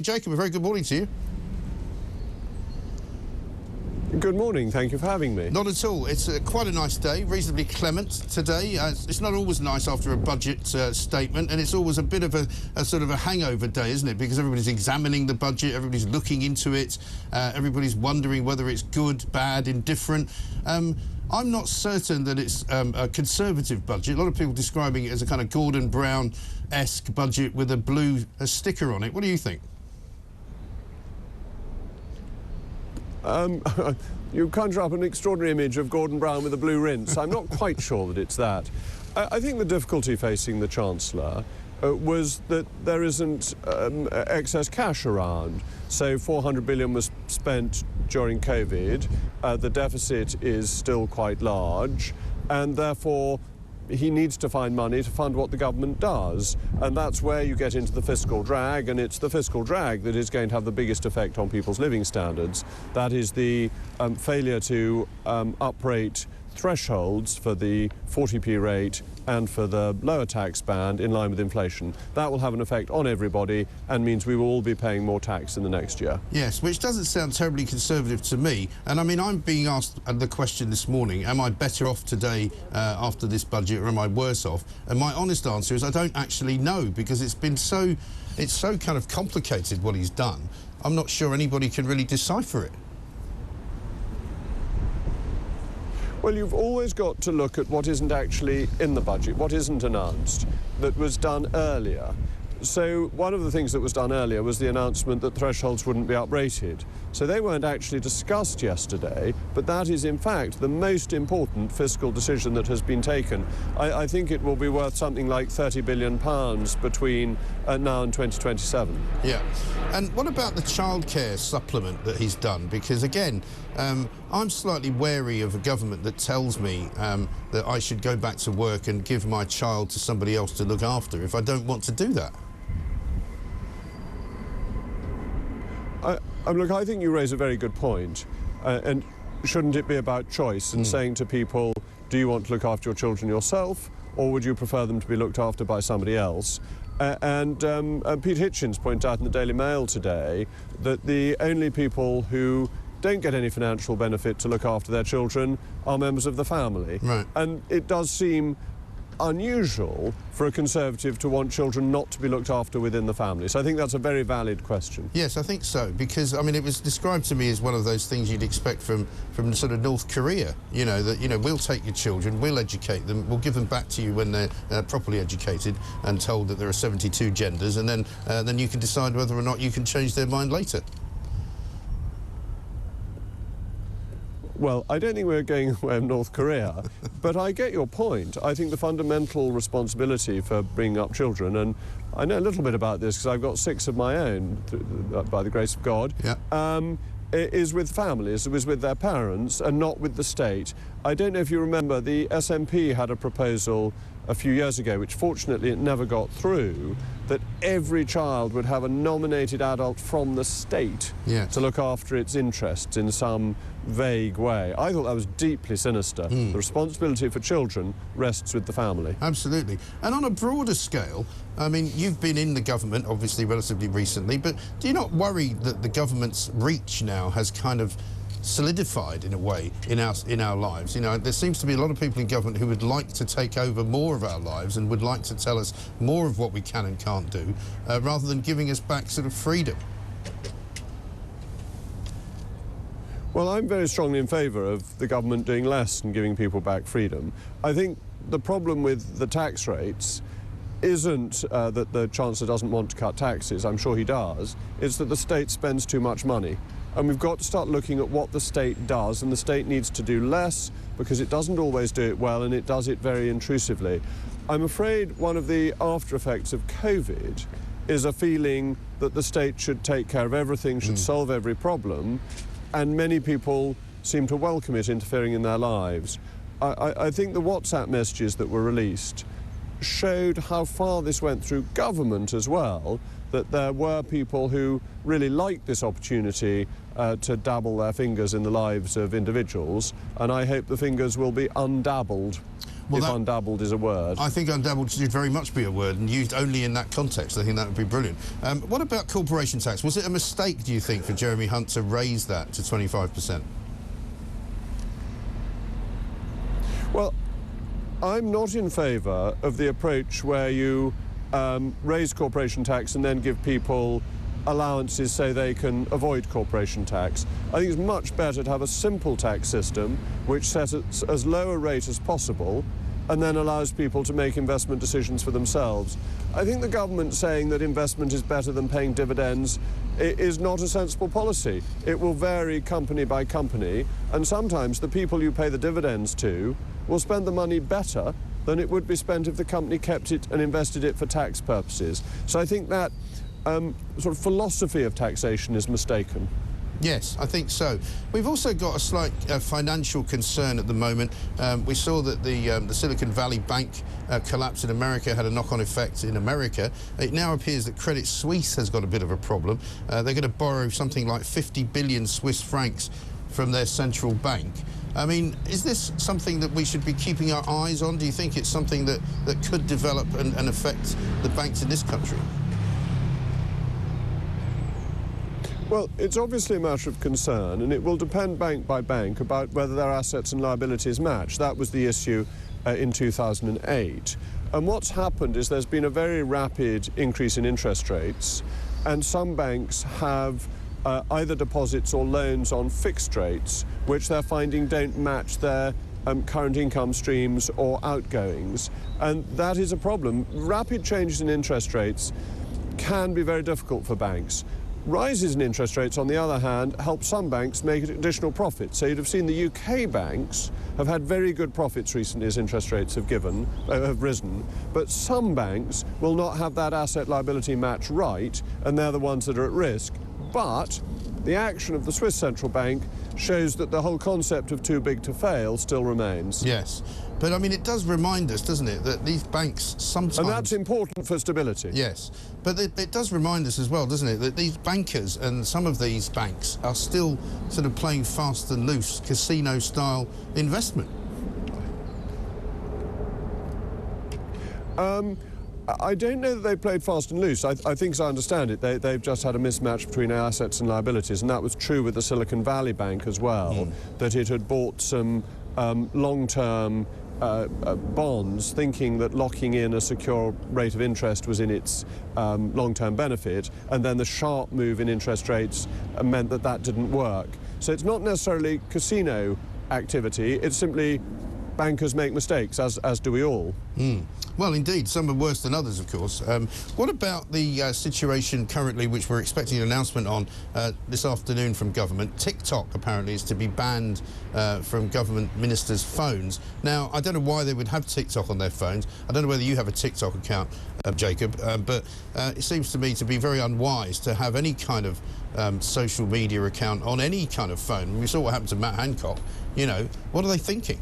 Jacob, a very good morning to you. Good morning, thank you for having me. Not at all. It's quite a nice day, reasonably clement today. It's not always nice after a budget statement, and it's always a bit of a sort of a hangover day, isn't it? Because everybody's examining the budget, everybody's looking into it, everybody's wondering whether it's good, bad, indifferent. I'm not certain that it's a conservative budget. A lot of people describing it as a kind of Gordon Brown-esque budget with a blue sticker on it. What do you think? You conjure up an extraordinary image of Gordon Brown with a blue rinse. I'm not quite sure that it's that. I think the difficulty facing the Chancellor was that there isn't excess cash around. So 400 billion was spent during COVID. The deficit is still quite large, and therefore he needs to find money to fund what the government does. And that's where you get into the fiscal drag, and it's the fiscal drag that is going to have the biggest effect on people's living standards. That is the failure to uprate thresholds for the 40p rate and for the lower tax band in line with inflation. That will have an effect on everybody and means we will all be paying more tax in the next year. Yes, which doesn't sound terribly conservative to me. And I mean, I'm being asked the question this morning, am I better off today after this budget, or am I worse off? And my honest answer is I don't actually know, because it's so kind of complicated what he's done. I'm not sure anybody can really decipher it. Well, you've always got to look at what isn't actually in the budget, what isn't announced, that was done earlier. So one of the things that was done earlier was the announcement that thresholds wouldn't be uprated. So they weren't actually discussed yesterday, but that is in fact the most important fiscal decision that has been taken. I think it will be worth something like £30 billion between now and 2027. Yeah. And what about the childcare supplement that he's done? Because again, I'm slightly wary of a government that tells me that I should go back to work and give my child to somebody else to look after if I don't want to do that. Look, I think you raise a very good point. And shouldn't it be about choice and saying to people, do you want to look after your children yourself, or would you prefer them to be looked after by somebody else? And Pete Hitchens pointed out in the Daily Mail today that the only people who don't get any financial benefit to look after their children are members of the family. Right. And it does seem unusual for a Conservative to want children not to be looked after within the family. So I think that's a very valid question. Yes, I think so, because, I mean, it was described to me as one of those things you'd expect from sort of North Korea, you know, that, you know, we'll take your children, we'll educate them, we'll give them back to you when they're properly educated and told that there are 72 genders, and then you can decide whether or not you can change their mind later. Well, I don't think we're going away from North Korea, but I get your point. I think the fundamental responsibility for bringing up children, and I know a little bit about this because I've got 6 of my own, by the grace of God, is with families, is with their parents and not with the state. I don't know if you remember, the SNP had a proposal a few years ago, which fortunately it never got through, that every child would have a nominated adult from the state to look after its interests in some vague way. I thought that was deeply sinister. The responsibility for children rests with the family. Absolutely. And on a broader scale, I mean, you've been in the government, obviously, relatively recently, but do you not worry that the government's reach now has kind of solidified in a way in our lives? You know, there seems to be a lot of people in government who would like to take over more of our lives and would like to tell us more of what we can and can't do, rather than giving us back sort of freedom. Well, I'm very strongly in favour of the government doing less and giving people back freedom. I think the problem with the tax rates isn't that the Chancellor doesn't want to cut taxes, I'm sure he does, it's that the state spends too much money. And we've got to start looking at what the state does, and the state needs to do less because it doesn't always do it well, and it does it very intrusively. I'm afraid one of the after effects of COVID is a feeling that the state should take care of everything, should solve every problem, and many people seem to welcome it interfering in their lives. I think the WhatsApp messages that were released showed how far this went through government as well, that there were people who really liked this opportunity to dabble their fingers in the lives of individuals, and I hope the fingers will be undabbled. if undabbled is a word. I think undabbled should very much be a word, and used only in that context. I think that would be brilliant. What about corporation tax? Was it a mistake, do you think, for Jeremy Hunt to raise that to 25%? Well, I'm not in favour of the approach where you raise corporation tax and then give people allowances so they can avoid corporation tax. I think it's much better to have a simple tax system which sets as low a rate as possible and then allows people to make investment decisions for themselves. I think the government saying that investment is better than paying dividends is not a sensible policy. It will vary company by company, and sometimes the people you pay the dividends to will spend the money better than it would be spent if the company kept it and invested it for tax purposes. So I think that sort of philosophy of taxation is mistaken. Yes, I think so. We've also got a slight financial concern at the moment. We saw that the Silicon Valley Bank collapse in America had a knock-on effect in America. It now appears that Credit Suisse has got a bit of a problem. They're going to borrow something like 50 billion Swiss francs from their central bank. I mean, is this something that we should be keeping our eyes on? Do you think it's something that could develop and affect the banks in this country? Well, it's obviously a matter of concern, and it will depend bank by bank about whether their assets and liabilities match. That was the issue in 2008. And what's happened is there's been a very rapid increase in interest rates, and some banks have either deposits or loans on fixed rates, which they're finding don't match their current income streams or outgoings. And that is a problem. Rapid changes in interest rates can be very difficult for banks. Rises in interest rates, on the other hand, help some banks make additional profits. So you'd have seen the UK banks have had very good profits recently as interest rates have risen, but some banks will not have that asset liability match right, and they're the ones that are at risk. But the action of the Swiss Central Bank shows that the whole concept of too big to fail still remains. Yes. But, I mean, it does remind us, doesn't it, that these banks sometimes... And that's important for stability. Yes. But it does remind us as well, doesn't it, that these bankers and some of these banks are still sort of playing fast and loose, casino-style investment. I don't know that they played fast and loose. I think, as I understand it, they've just had a mismatch between assets and liabilities, and that was true with the Silicon Valley Bank as well, that it had bought some long-term bonds, thinking that locking in a secure rate of interest was in its long-term benefit, and then the sharp move in interest rates meant that that didn't work. So it's not necessarily casino activity, it's simply bankers make mistakes, as do we all. Well, indeed, some are worse than others, of course. What about the situation currently, which we're expecting an announcement on this afternoon from government? TikTok, apparently, is to be banned from government ministers' phones. Now, I don't know why they would have TikTok on their phones. I don't know whether you have a TikTok account, Jacob, but it seems to me to be very unwise to have any kind of social media account on any kind of phone. We saw what happened to Matt Hancock. You know, what are they thinking?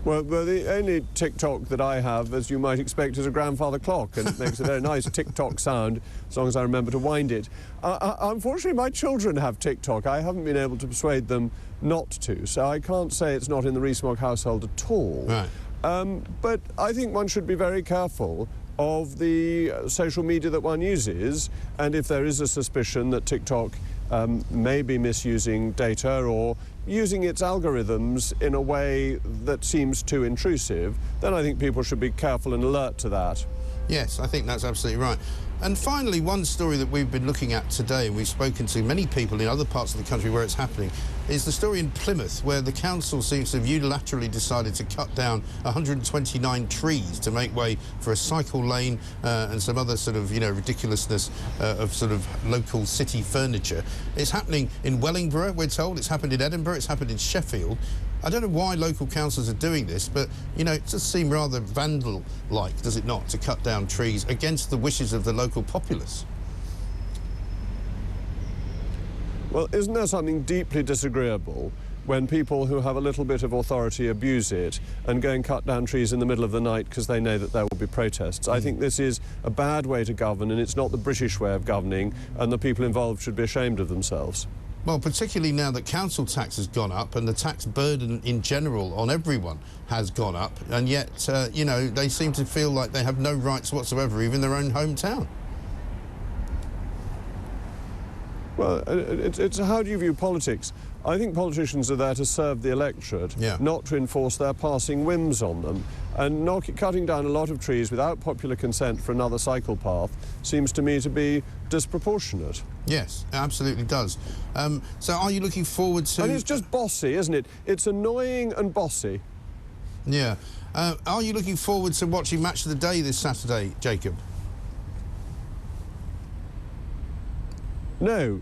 Well, the only TikTok that I have, as you might expect, is a grandfather clock, and it makes a very nice tick-tock sound, as long as I remember to wind it. Unfortunately, my children have TikTok. I haven't been able to persuade them not to, so I can't say it's not in the Rees-Mogg household at all. Right. But I think one should be very careful of the social media that one uses, and if there is a suspicion that TikTok may be misusing data or using its algorithms in a way that seems too intrusive, then I think people should be careful and alert to that. Yes, I think that's absolutely right. And finally, one story that we've been looking at today, and we've spoken to many people in other parts of the country where it's happening, is the story in Plymouth, where the council seems to have unilaterally decided to cut down 129 trees to make way for a cycle lane and some other sort of, you know, ridiculousness of sort of local city furniture. It's happening in Wellingborough, we're told. It's happened in Edinburgh. It's happened in Sheffield. I don't know why local councils are doing this, but, you know, it does seem rather vandal-like, does it not, to cut down trees against the wishes of the local populace? Well, isn't there something deeply disagreeable when people who have a little bit of authority abuse it and go and cut down trees in the middle of the night because they know that there will be protests? I think this is a bad way to govern, and it's not the British way of governing, and the people involved should be ashamed of themselves. Well, particularly now that council tax has gone up and the tax burden in general on everyone has gone up, and yet, you know, they seem to feel like they have no rights whatsoever, even in their own hometown. Well, it's how do you view politics? I think politicians are there to serve the electorate, not to enforce their passing whims on them. And cutting down a lot of trees without popular consent for another cycle path seems to me to be disproportionate. Yes, it absolutely does. So are you looking forward to... And it's just bossy, isn't it? It's annoying and bossy. Yeah. Are you looking forward to watching Match of the Day this Saturday, Jacob? No.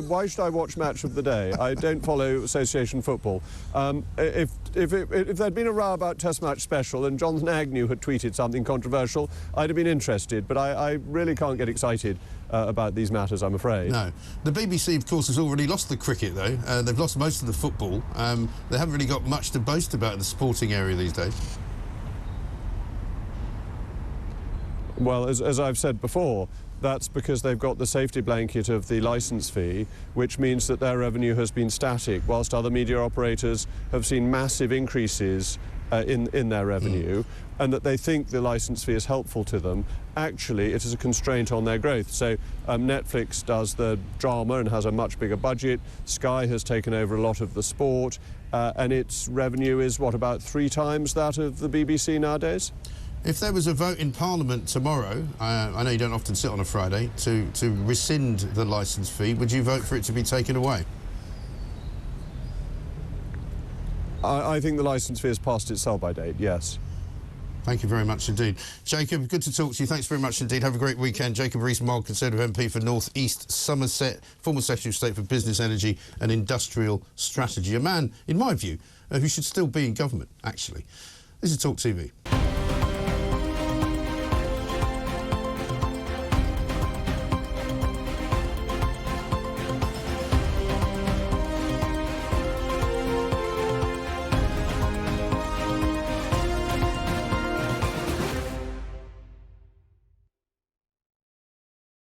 Why should I watch Match of the Day? I don't follow association football. If there'd been a row about Test Match Special and Jonathan Agnew had tweeted something controversial, I'd have been interested, but I really can't get excited about these matters, I'm afraid. No. The BBC, of course, has already lost the cricket, though. They've lost most of the football. They haven't really got much to boast about in the sporting area these days. Well, as I've said before, that's because they've got the safety blanket of the licence fee, which means that their revenue has been static, whilst other media operators have seen massive increases in their revenue, and that they think the licence fee is helpful to them. Actually, it is a constraint on their growth. So Netflix does the drama and has a much bigger budget. Sky has taken over a lot of the sport, and its revenue is, what, about 3 times that of the BBC nowadays? If there was a vote in Parliament tomorrow, I know you don't often sit on a Friday, to rescind the licence fee, would you vote for it to be taken away? I think the licence fee has passed its sell-by date, yes. Thank you very much indeed. Jacob, good to talk to you. Thanks very much indeed. Have a great weekend. Jacob Rees-Mogg, Conservative MP for North East Somerset, former Secretary of State for Business, Energy and Industrial Strategy. A man, in my view, who should still be in government, actually. This is talkTV.